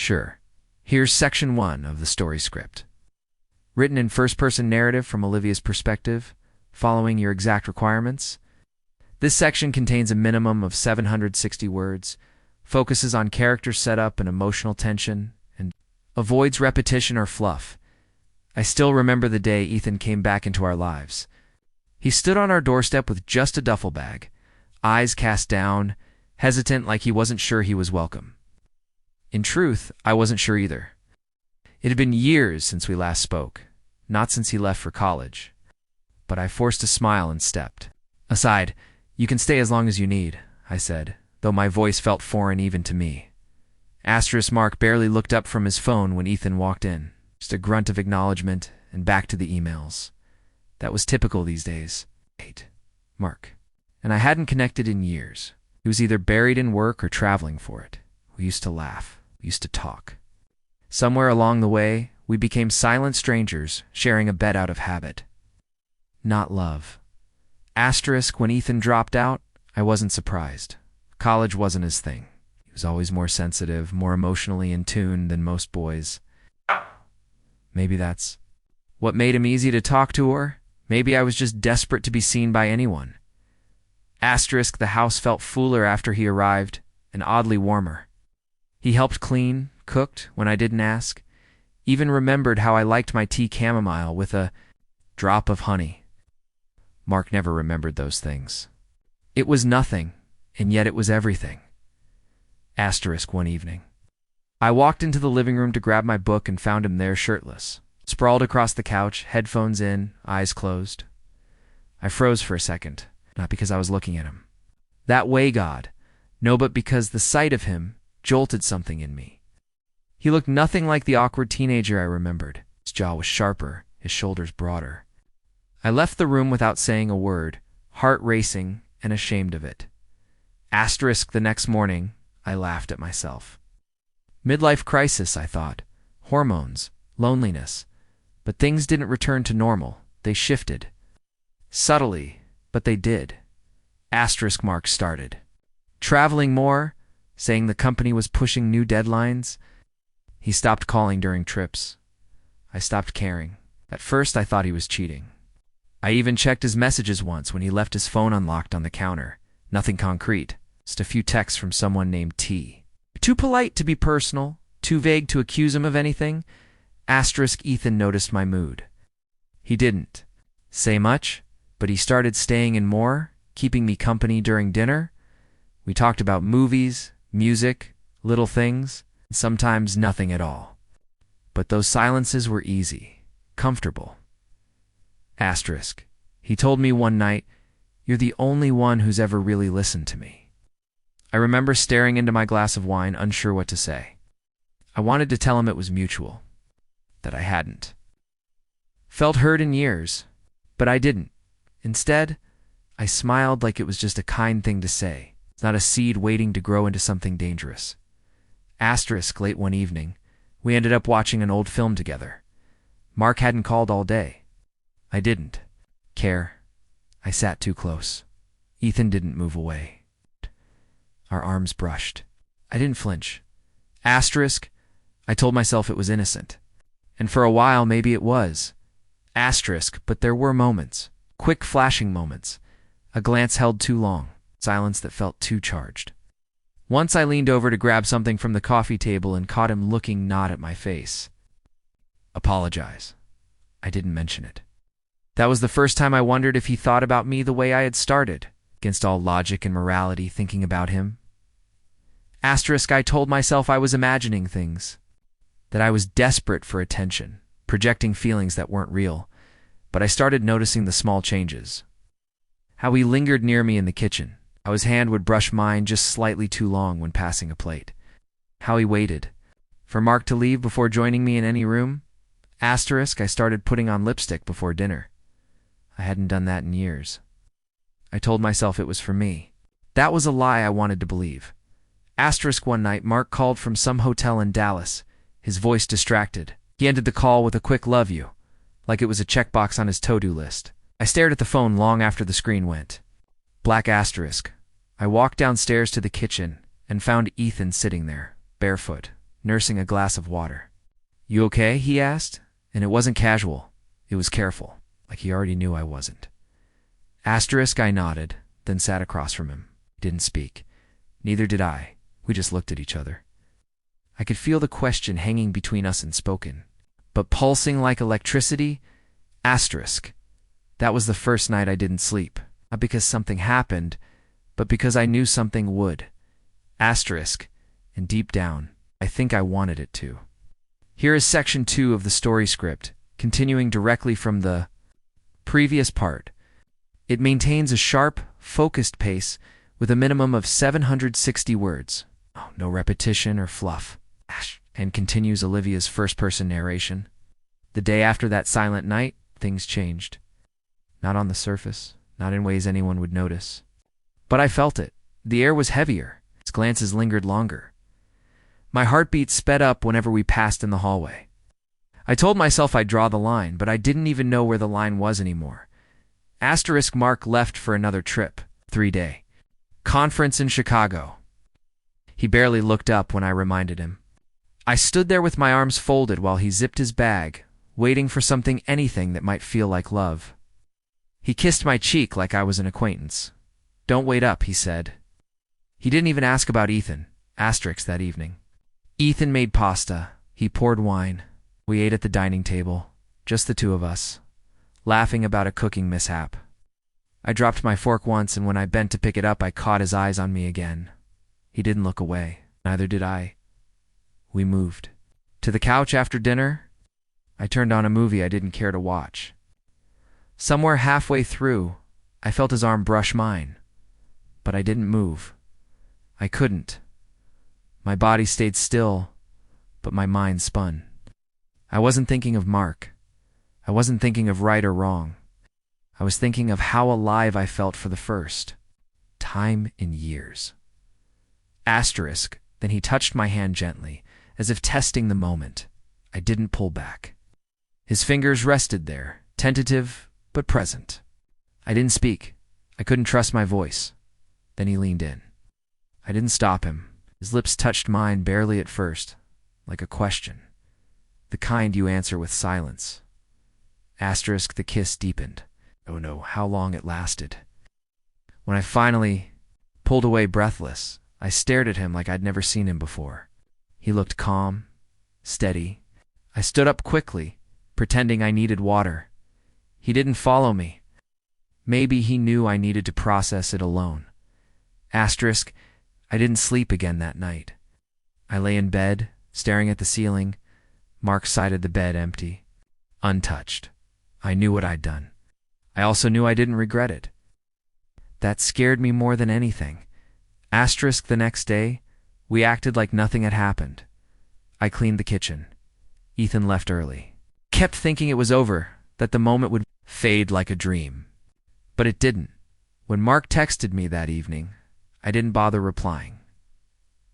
Sure. Here's section 1 of the story script. Written in first-person narrative from Olivia's perspective, following your exact requirements. This section contains a minimum of 760 words, focuses on character setup and emotional tension, and avoids repetition or fluff. I still remember the day Ethan came back into our lives. He stood on our doorstep with just a duffel bag, eyes cast down, hesitant like he wasn't sure he was welcome. In truth, I wasn't sure either. It had been years since we last spoke, not since he left for college. But I forced a smile and stepped. Aside, "You can stay as long as you need," I said, though my voice felt foreign even to me. Mark barely looked up from his phone when Ethan walked in. Just a grunt of acknowledgement and back to the emails. That was typical these days. Mark. And I hadn't connected in years. He was either buried in work or traveling for it. We used to laugh. We used to talk. Somewhere along the way, we became silent strangers, sharing a bed out of habit. Not love. When Ethan dropped out, I wasn't surprised. College wasn't his thing. He was always more sensitive, more emotionally in tune than most boys. Maybe that's what made him easy to talk to, or maybe I was just desperate to be seen by anyone. The house felt fuller after he arrived, and oddly warmer. He helped clean, cooked when I didn't ask, even remembered how I liked my tea chamomile with a drop of honey. Mark never remembered those things. It was nothing, and yet it was everything. One evening. I walked into the living room to grab my book and found him there shirtless, sprawled across the couch, headphones in, eyes closed. I froze for a second, not because I was looking at him. That way, God. No, but because the sight of him jolted something in me. He looked nothing like the awkward teenager I remembered. His jaw was sharper, his shoulders broader. I left the room without saying a word, heart racing and ashamed of it. The next morning, I laughed at myself. Midlife crisis, I thought. Hormones, loneliness. But things didn't return to normal. They shifted. Subtly, but they did. Mark started. Traveling more, saying the company was pushing new deadlines. He stopped calling during trips. I stopped caring. At first, I thought he was cheating. I even checked his messages once when he left his phone unlocked on the counter. Nothing concrete, just a few texts from someone named T. Too polite to be personal, too vague to accuse him of anything. Ethan noticed my mood. He didn't say much, but he started staying in more, keeping me company during dinner. We talked about movies, music, little things, and sometimes nothing at all. But those silences were easy, comfortable. He told me one night, "You're the only one who's ever really listened to me." I remember staring into my glass of wine, unsure what to say. I wanted to tell him it was mutual, that I hadn't felt heard in years, but I didn't. Instead, I smiled like it was just a kind thing to say. It's not a seed waiting to grow into something dangerous. Late one evening, we ended up watching an old film together. Mark hadn't called all day. I didn't care. I sat too close. Ethan didn't move away. Our arms brushed. I didn't flinch. I told myself it was innocent. And for a while, maybe it was. But there were moments. Quick flashing moments. A glance held too long. Silence that felt too charged. Once I leaned over to grab something from the coffee table and caught him looking not at my face. Apologize. I didn't mention it. That was the first time I wondered if he thought about me the way I had started, against all logic and morality, thinking about him. I told myself I was imagining things, that I was desperate for attention, projecting feelings that weren't real, but I started noticing the small changes. How he lingered near me in the kitchen, how his hand would brush mine just slightly too long when passing a plate. How he waited for Mark to leave before joining me in any room. I started putting on lipstick before dinner. I hadn't done that in years. I told myself it was for me. That was a lie I wanted to believe. One night, Mark called from some hotel in Dallas, his voice distracted. He ended the call with a quick "love you," like it was a checkbox on his to-do list. I stared at the phone long after the screen went. I walked downstairs to the kitchen and found Ethan sitting there, barefoot, nursing a glass of water. "You okay?" he asked, and it wasn't casual. It was careful, like he already knew I wasn't. Asterisk, I nodded, then sat across from him. He didn't speak. Neither did I. We just looked at each other. I could feel the question hanging between us unspoken, but pulsing like electricity. Asterisk. That was the first night I didn't sleep, not because something happened, but because I knew something would. Asterisk. And deep down, I think I wanted it to. Here is section 2 of the story script, continuing directly from the previous part. It maintains a sharp, focused pace with a minimum of 760 words. Oh, no repetition or fluff. And continues Olivia's first-person narration. The day after that silent night, things changed. Not on the surface, not in ways anyone would notice. But I felt it. The air was heavier. Its glances lingered longer. My heartbeat sped up whenever we passed in the hallway. I told myself I'd draw the line, but I didn't even know where the line was anymore. Asterisk Mark left for another trip, 3-day. Conference in Chicago. He barely looked up when I reminded him. I stood there with my arms folded while he zipped his bag, waiting for anything that might feel like love. He kissed my cheek like I was an acquaintance. "Don't wait up," he said. He didn't even ask about Ethan, asterisk, that evening. Ethan made pasta. He poured wine. We ate at the dining table, just the two of us, laughing about a cooking mishap. I dropped my fork once, and when I bent to pick it up, I caught his eyes on me again. He didn't look away. Neither did I. We moved. To the couch after dinner. I turned on a movie I didn't care to watch. Somewhere halfway through, I felt his arm brush mine. But I didn't move. I couldn't. My body stayed still, but my mind spun. I wasn't thinking of Mark. I wasn't thinking of right or wrong. I was thinking of how alive I felt for the first time in years. Asterisk, then he touched my hand gently, as if testing the moment. I didn't pull back. His fingers rested there, tentative but present. I didn't speak. I couldn't trust my voice. Then he leaned in. I didn't stop him. His lips touched mine barely at first, like a question. The kind you answer with silence. Asterisk, the kiss deepened. Oh no, how long it lasted. When I finally pulled away breathless, I stared at him like I'd never seen him before. He looked calm, steady. I stood up quickly, pretending I needed water. He didn't follow me. Maybe he knew I needed to process it alone. Asterisk, I didn't sleep again that night. I lay in bed, staring at the ceiling. Mark sided the bed empty, untouched. I knew what I'd done. I also knew I didn't regret it. That scared me more than anything. Asterisk, the next day, we acted like nothing had happened. I cleaned the kitchen. Ethan left early. Kept thinking it was over, that the moment would fade like a dream. But it didn't. When Mark texted me that evening, I didn't bother replying.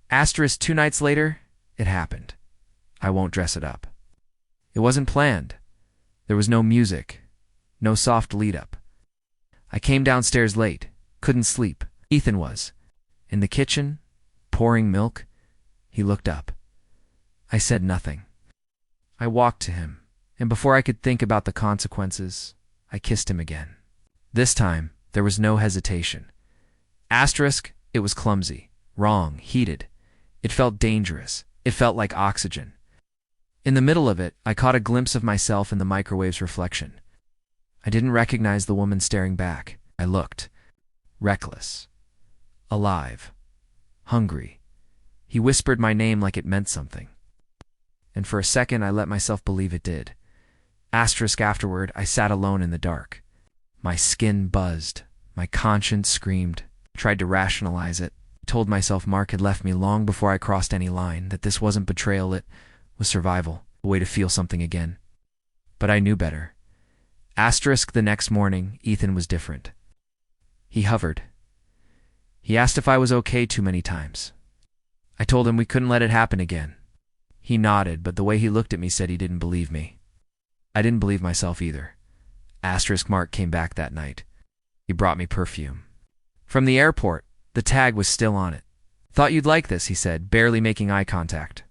Asterisk, 2 nights later, it happened. I won't dress it up. It wasn't planned. There was no music, no soft lead-up. I came downstairs late, couldn't sleep. Ethan was. In the kitchen, pouring milk. He looked up. I said nothing. I walked to him, and before I could think about the consequences, I kissed him again. This time, there was no hesitation. Asterisk, it was clumsy, wrong, heated. It felt dangerous. It felt like oxygen. In the middle of it, I caught a glimpse of myself in the microwave's reflection. I didn't recognize the woman staring back. I looked. Reckless. Alive. Hungry. He whispered my name like it meant something. And for a second, I let myself believe it did. Asterisk, afterward, I sat alone in the dark. My skin buzzed. My conscience screamed. I tried to rationalize it. I told myself Mark had left me long before I crossed any line, that this wasn't betrayal, it was survival, a way to feel something again. But I knew better. Asterisk, the next morning, Ethan was different. He hovered. He asked if I was okay too many times. I told him we couldn't let it happen again. He nodded, but the way he looked at me said he didn't believe me. I didn't believe myself either. Asterisk, Mark came back that night. He brought me perfume. From the airport, the tag was still on it. "Thought you'd like this," he said, barely making eye contact.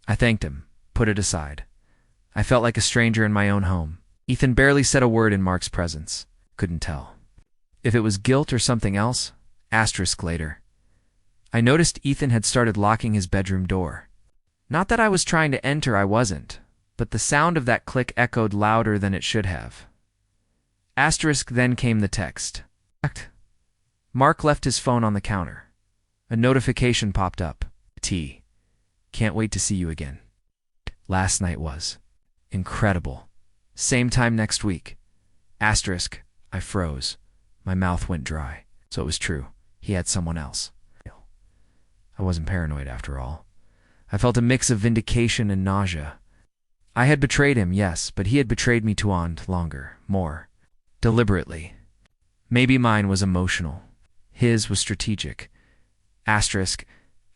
I thanked him, put it aside. I felt like a stranger in my own home. Ethan barely said a word in Mark's presence. Couldn't tell if it was guilt or something else. Asterisk later. I noticed Ethan had started locking his bedroom door. Not that I was trying to enter, I wasn't, but the sound of that click echoed louder than it should have. Asterisk then came the text. Mark left his phone on the counter. A notification popped up. T. Can't wait to see you again. Last night was incredible. Same time next week. Asterisk. I froze. My mouth went dry. So it was true. He had someone else. I wasn't paranoid after all. I felt a mix of vindication and nausea. I had betrayed him, yes, but he had betrayed me too longer, more deliberately. Maybe mine was emotional. His was strategic. Asterisk.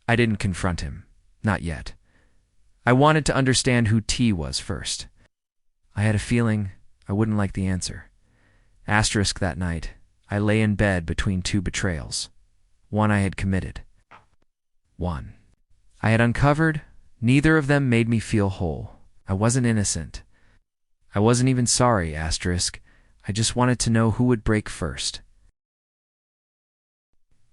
I didn't confront him. Not yet. I wanted to understand who T was first. I had a feeling I wouldn't like the answer. Asterisk that night, I lay in bed between two betrayals. One I had committed. One I had uncovered. Neither of them made me feel whole. I wasn't innocent. I wasn't even sorry, asterisk. I just wanted to know who would break first.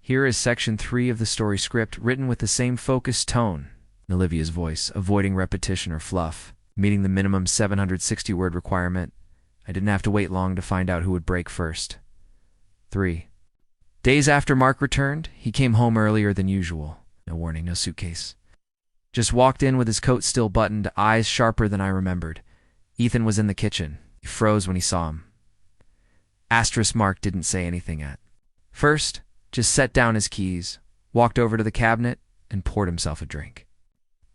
Here is section 3 of the story script, written with the same focused tone. Olivia's voice, avoiding repetition or fluff, meeting the minimum 760-word requirement. I didn't have to wait long to find out who would break first. 3 days after Mark returned, he came home earlier than usual. No warning, no suitcase. Just walked in with his coat still buttoned, eyes sharper than I remembered. Ethan was in the kitchen. He froze when he saw him. Asterisk. Mark didn't say anything at first, just set down his keys, walked over to the cabinet, and poured himself a drink.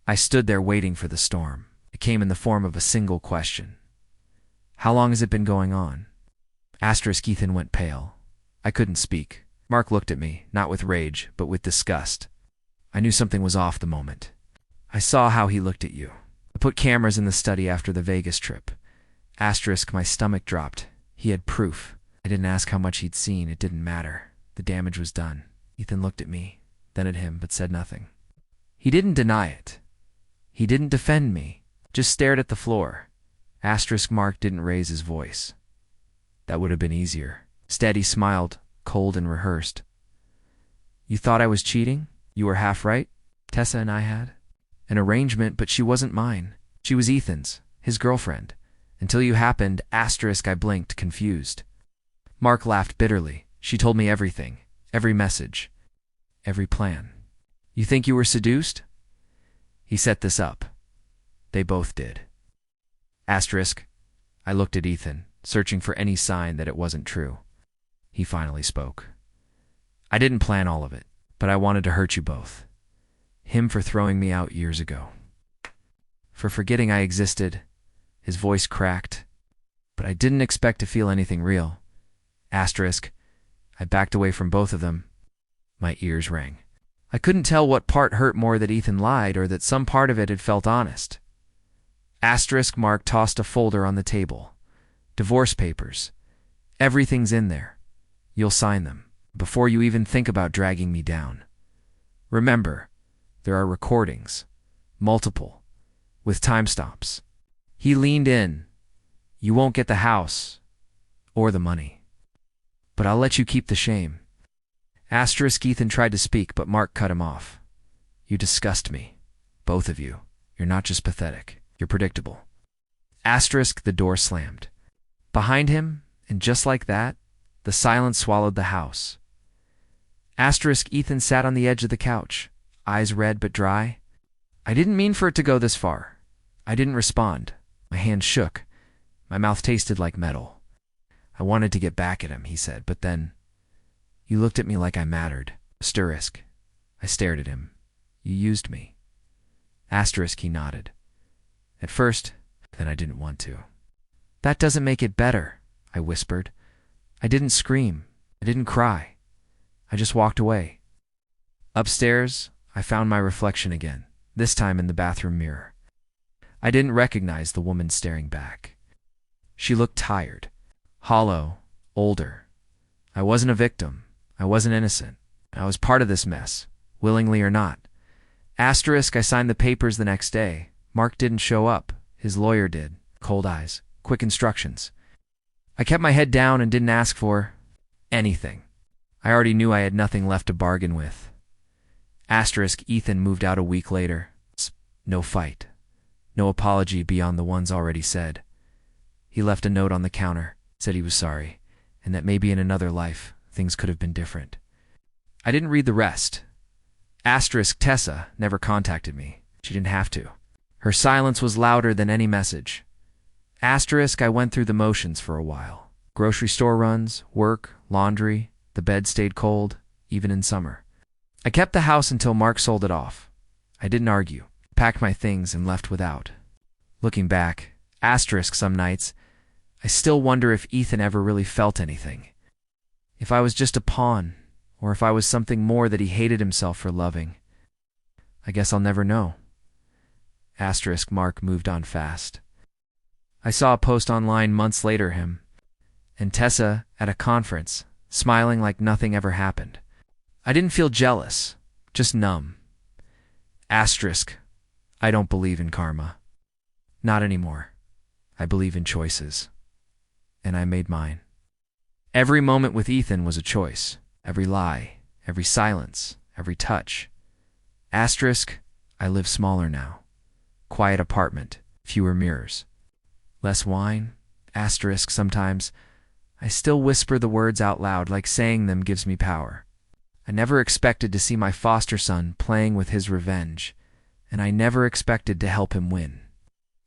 I stood there waiting for the storm. It came in the form of a single question. How long has it been going on? Asterisk. Ethan went pale. I couldn't speak. Mark looked at me, not with rage, but with disgust. I knew something was off the moment. I saw how he looked at you. I put cameras in the study after the Vegas trip. Asterisk. My stomach dropped. He had proof. I didn't ask how much he'd seen. It didn't matter. The damage was done. Ethan looked at me, then at him, but said nothing. He didn't deny it. He didn't defend me, just stared at the floor. Asterisk. Mark didn't raise his voice. That would have been easier. Instead, he smiled, cold and rehearsed. You thought I was cheating? You were half right? Tessa and I had an arrangement, but she wasn't mine. She was Ethan's, his girlfriend. Until you happened, asterisk. I blinked, confused. Mark laughed bitterly. She told me everything, every message, every plan. You think you were seduced? He set this up. They both did. Asterisk. I looked at Ethan, searching for any sign that it wasn't true. He finally spoke. I didn't plan all of it, but I wanted to hurt you both. Him for throwing me out years ago. For forgetting I existed. His voice cracked. But I didn't expect to feel anything real. Asterisk. I backed away from both of them. My ears rang. I couldn't tell what part hurt more, that Ethan lied or that some part of it had felt honest. Asterisk. Mark tossed a folder on the table. Divorce papers. Everything's in there. You'll sign them before you even think about dragging me down. Remember, there are recordings. Multiple. With timestamps. He leaned in. You won't get the house. Or the money. But I'll let you keep the shame. Asterisk. Ethan tried to speak, but Mark cut him off. You disgust me. Both of you. You're not just pathetic. You're predictable. Asterisk. The door slammed. Behind him, and just like that, the silence swallowed the house. Asterisk. Ethan sat on the edge of the couch, eyes red but dry. I didn't mean for it to go this far. I didn't respond. My hand shook. My mouth tasted like metal. I wanted to get back at him, he said, but then... You looked at me like I mattered. Asterisk. I stared at him. You used me. Asterisk. He nodded. At first, then I didn't want to. That doesn't make it better, I whispered. I didn't scream. I didn't cry. I just walked away. Upstairs, I found my reflection again, this time in the bathroom mirror. I didn't recognize the woman staring back. She looked tired, hollow, older. I wasn't a victim. I wasn't innocent. I was part of this mess, willingly or not. Asterisk. I signed the papers the next day. Mark didn't show up. His lawyer did. Cold eyes, quick instructions. I kept my head down and didn't ask for anything. I already knew I had nothing left to bargain with. Ethan moved out a week later. No fight. No apology beyond the ones already said. He left a note on the counter, said he was sorry, and that maybe in another life, things could have been different. I didn't read the rest. Tessa never contacted me. She didn't have to. Her silence was louder than any message. I went through the motions for a while. Grocery store runs, work, laundry, the bed stayed cold, even in summer. I kept the house until Mark sold it off. I didn't argue, packed my things and left without. Looking back, some nights, I still wonder if Ethan ever really felt anything. If I was just a pawn, or if I was something more that he hated himself for loving. I guess I'll never know. Mark moved on fast. I saw a post online months later him, and Tessa at a conference, smiling like nothing ever happened. I didn't feel jealous, just numb. I don't believe in karma. Not anymore. I believe in choices. And I made mine. Every moment with Ethan was a choice. Every lie, every silence, every touch. I live smaller now. Quiet apartment, fewer mirrors. Less wine, sometimes. I still whisper the words out loud like saying them gives me power. I never expected to see my foster son playing with his revenge, and I never expected to help him win.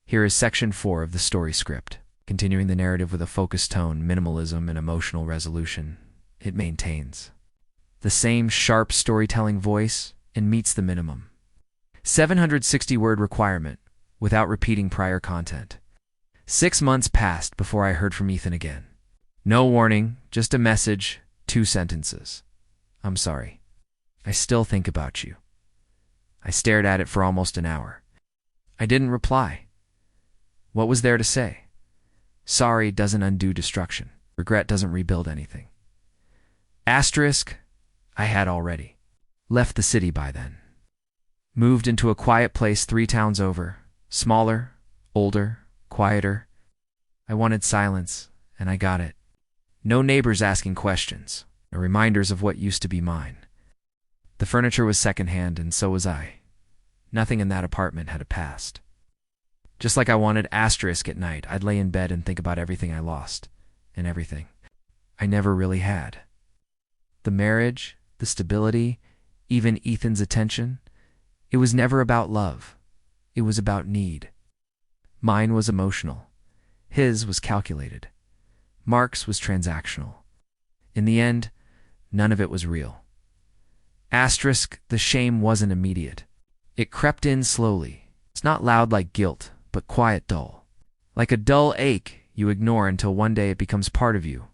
Here is section 4 of the story script, continuing the narrative with a focused tone, minimalism, and emotional resolution. It maintains the same sharp storytelling voice and meets the minimum. 760-word requirement without repeating prior content. 6 months passed before I heard from Ethan again. No warning, just a message, 2 sentences. I'm sorry. I still think about you. I stared at it for almost an hour. I didn't reply. What was there to say? Sorry doesn't undo destruction. Regret doesn't rebuild anything. I had already left the city by then. Moved into a quiet place 3 towns over. Smaller, older, quieter. I wanted silence, and I got it. No neighbors asking questions, no reminders of what used to be mine. The furniture was secondhand, and so was I. Nothing in that apartment had a past. Just like I wanted at night, I'd lay in bed and think about everything I lost, and everything I never really had. The marriage, the stability, even Ethan's attention. It was never about love. It was about need. Mine was emotional. His was calculated. Mark's was transactional. In the end, none of it was real. The shame wasn't immediate. It crept in slowly. It's not loud like guilt, but quiet dull. Like a dull ache you ignore until one day it becomes part of you.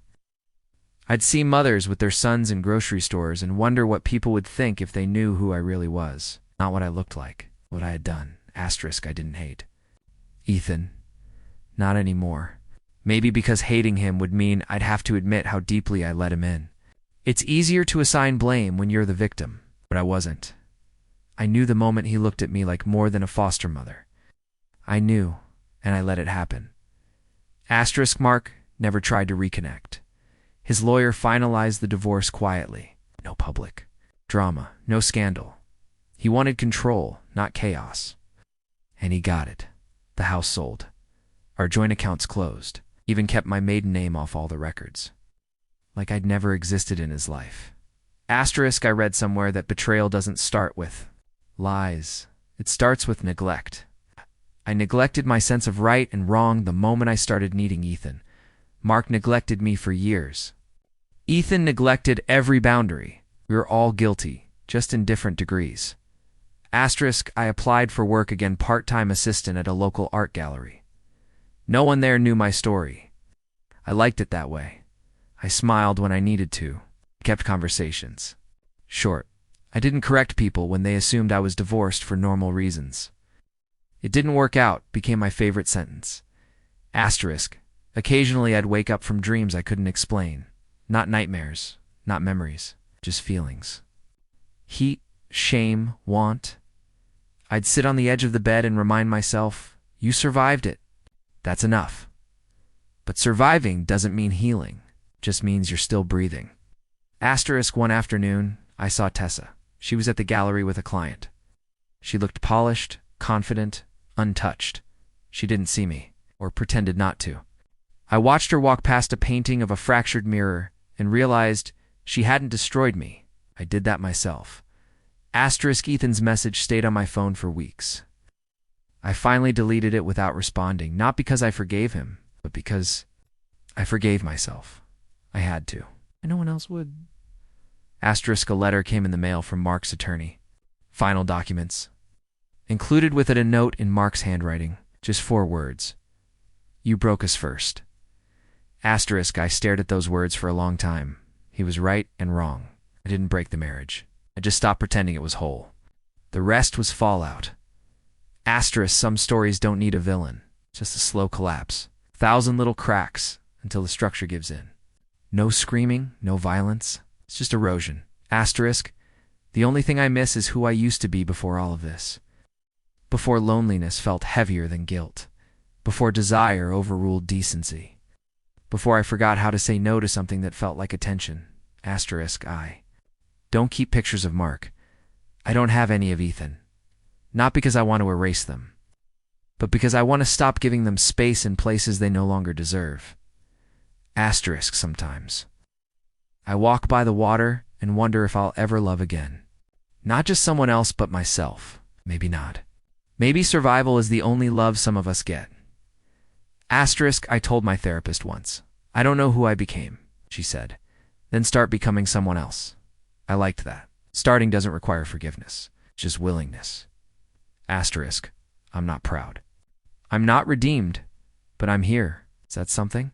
I'd see mothers with their sons in grocery stores and wonder what people would think if they knew who I really was. Not what I looked like, what I had done. I didn't hate. Ethan. Not anymore. Maybe because hating him would mean I'd have to admit how deeply I let him in. It's easier to assign blame when you're the victim, but I wasn't. I knew the moment he looked at me like more than a foster mother. I knew, and I let it happen. Mark never tried to reconnect. His lawyer finalized the divorce quietly. No public drama, no scandal. He wanted control, not chaos. And he got it. The house sold. Our joint accounts closed. Even kept my maiden name off all the records. Like I'd never existed in his life. I read somewhere that betrayal doesn't start with lies. It starts with neglect. I neglected my sense of right and wrong the moment I started needing Ethan. Mark neglected me for years. Ethan neglected every boundary. We were all guilty, just in different degrees. I applied for work again, part-time assistant at a local art gallery. No one there knew my story. I liked it that way. I smiled when I needed to, kept conversations short. I didn't correct people when they assumed I was divorced for normal reasons. It didn't work out became my favorite sentence. Occasionally I'd wake up from dreams I couldn't explain. Not nightmares, not memories, just feelings. Heat, shame, want. I'd sit on the edge of the bed and remind myself, you survived it. That's enough. But surviving doesn't mean healing, just means you're still breathing. Asterisk, one afternoon, I saw Tessa. She was at the gallery with a client. She looked polished, confident, untouched. She didn't see me, or pretended not to. I watched her walk past a painting of a fractured mirror and realized she hadn't destroyed me. I did that myself. Asterisk, Ethan's message stayed on my phone for weeks. I finally deleted it without responding, not because I forgave him, but because I forgave myself. I had to. And no one else would. Asterisk, a letter came in the mail from Mark's attorney. Final documents. Included with it a note in Mark's handwriting, just 4 words. You broke us first. Asterisk, I stared at those words for a long time. He was right and wrong. I didn't break the marriage. I just stopped pretending it was whole. The rest was fallout. Asterisk, some stories don't need a villain, just a slow collapse. 1,000 little cracks until the structure gives in. No screaming, no violence. It's just erosion. Asterisk, the only thing I miss is who I used to be before all of this. Before loneliness felt heavier than guilt. Before desire overruled decency. Before I forgot how to say no to something that felt like attention. Asterisk, I don't keep pictures of Mark. I don't have any of Ethan. Not because I want to erase them, but because I want to stop giving them space in places they no longer deserve. Asterisk, sometimes I walk by the water and wonder if I'll ever love again. Not just someone else, but myself. Maybe not. Maybe survival is the only love some of us get. Asterisk, I told my therapist once, I don't know who I became, she said. Then start becoming someone else. I liked that. Starting doesn't require forgiveness, just willingness. Asterisk, I'm not proud. I'm not redeemed, but I'm here. Is that something?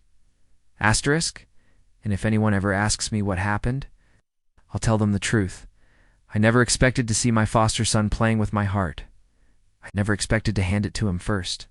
Asterisk, and if anyone ever asks me what happened, I'll tell them the truth. I never expected to see my foster son playing with my heart. I never expected to hand it to him first.